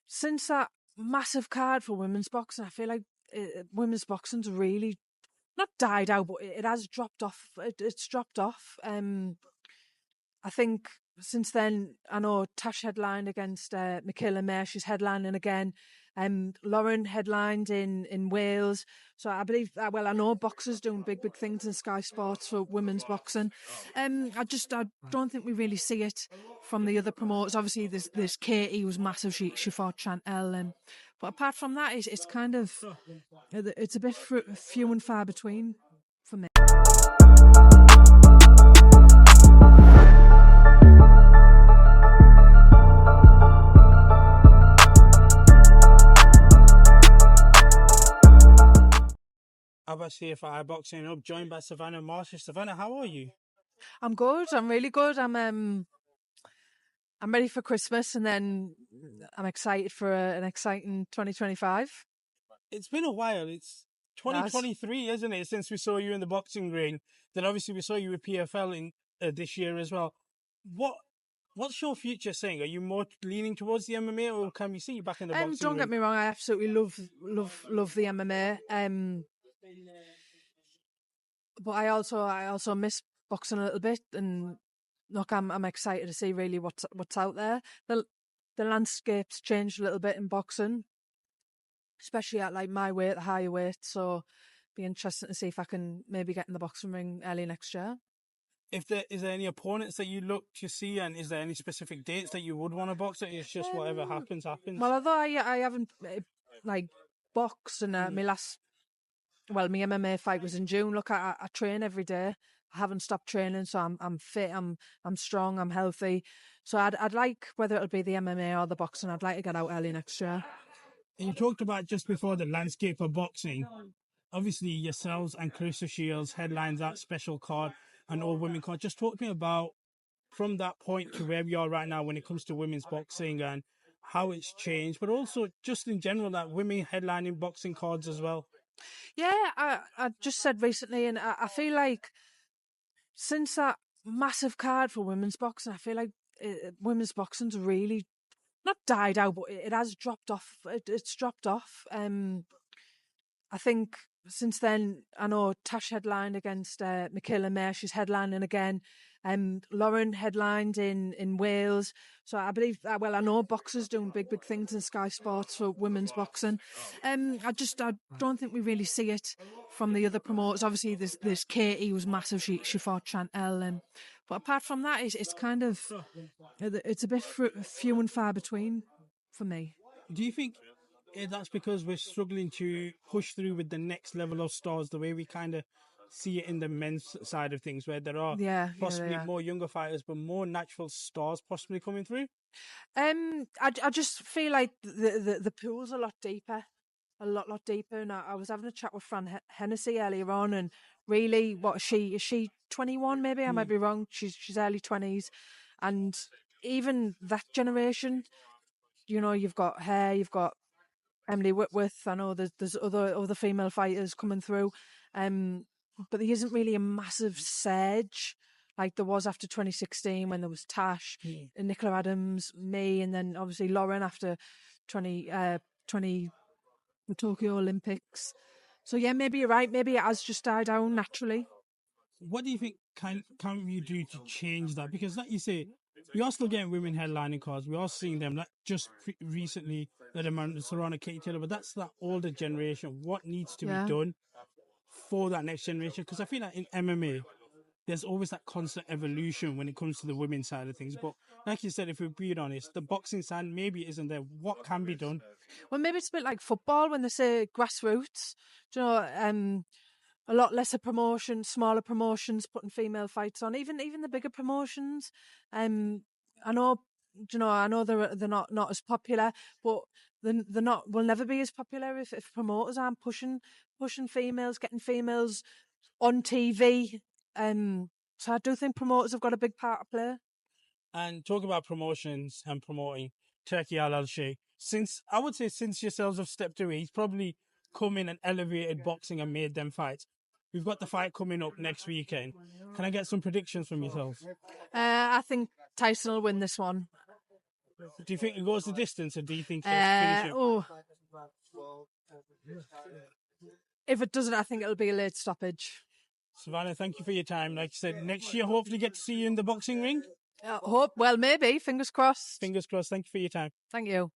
since that massive card for women's boxing, I feel like women's boxing's really not died out, but it has dropped off. It's dropped off. I think since then, I know Tash headlined against Michaela Mayer. She's headlining again. Lauren headlined in Wales. So I believe, I know boxers doing big things in Sky Sports for women's boxing. I don't think we really see it from the other promoters. Obviously, there's Katie, who's massive. She fought Chantel. But apart from that, it's kind of, it's a bit few and far between for me. Abbas here for iBoxingHub, joined by Savannah and Marcia. Savannah, how are you? I'm good. I'm really good. I'm ready for Christmas, and then I'm excited for an exciting 2025. It's been a while. It's 2023, isn't it, since we saw you in the boxing ring. Then obviously we saw you with PFL in this year as well. What's your future saying? Are you more leaning towards the MMA, or can we see you back in the boxing ring? Don't get me wrong. I absolutely love the MMA. But I also miss boxing a little bit, and look, I'm excited to see really what's out there. The landscape's changed a little bit in boxing, especially at like my weight, the higher weight. So, be interesting to see if I can maybe get in the boxing ring early next year. Is there any opponents that you look to see, and is there any specific dates that you would want to box at? It's just whatever happens. Well, although I haven't like boxed, and my MMA fight was in June. Look, I train every day. I haven't stopped training, so I'm fit. I'm strong. I'm healthy. So I'd like, whether it'll be the MMA or the boxing, I'd like to get out early next year. You talked about just before the landscape of boxing. Obviously, yourselves and Clarissa Shields headlines that special card, an all-women card. Just talk to me about from that point to where we are right now when it comes to women's boxing and how it's changed, but also just in general that women headlining boxing cards as well. Yeah, I just said recently, and I feel like since that massive card for women's boxing, I feel like women's boxing's really not died out, but it has dropped off. It's dropped off. I think since then, I know Tash headlined against Michaela Mayer. She's headlining again. Lauren headlined in Wales. So I believe, I know boxers doing big things in Sky Sports for women's boxing. I don't think we really see it from the other promoters. Obviously, there's Katie, who's massive. She fought Chantel. But apart from that, it's kind of, it's a bit few and far between for me. Do you think that's because we're struggling to push through with the next level of stars, the way we kind of see it in the men's side of things, where there are possibly more younger fighters, but more natural stars possibly coming through? I just feel like the pool's a lot deeper, a lot deeper. And I was having a chat with Fran Hennessy earlier on, and really, what is she 21? Maybe I might be wrong. She's early 20s, and even that generation, you've got her, you've got Emily Whitworth. I know there's other female fighters coming through, but there isn't really a massive surge like there was after 2016 when there was Tash and Nicola Adams, me, and then obviously Lauren after 20 the Tokyo Olympics. So yeah, maybe you're right. Maybe it has just died down naturally. What do you think can you do to change that? Because like you say, we are still getting women headlining cards. We are seeing them. Like just recently, that amount surrounding Katie Taylor, but that's that older generation. What needs to be done for that next generation? Because I feel like in MMA, there's always that constant evolution when it comes to the women's side of things. But like you said, if we're being honest, the boxing side maybe isn't there. What can be done? Well, maybe it's a bit like football when they say grassroots. Do you know, a lot lesser promotion, smaller promotions, putting female fights on. Even the bigger promotions. I know, they're not as popular, but they're not will never be as popular if promoters aren't pushing females, getting females on TV. So I do think promoters have got a big part to play. And talk about promotions and promoting Turkey Al-Sheikh. Since yourselves have stepped away, he's probably come in and elevated boxing and made them fights. We've got the fight coming up next weekend. Can I get some predictions from yourselves? I think Tyson will win this one. Do you think it goes the distance, or do you think she'll finish him? Oh, if it doesn't, I think it'll be a late stoppage. Savannah, thank you for your time. Like I said, next year, hopefully get to see you in the boxing ring. Hope. Well, maybe. Fingers crossed. Fingers crossed. Thank you for your time. Thank you.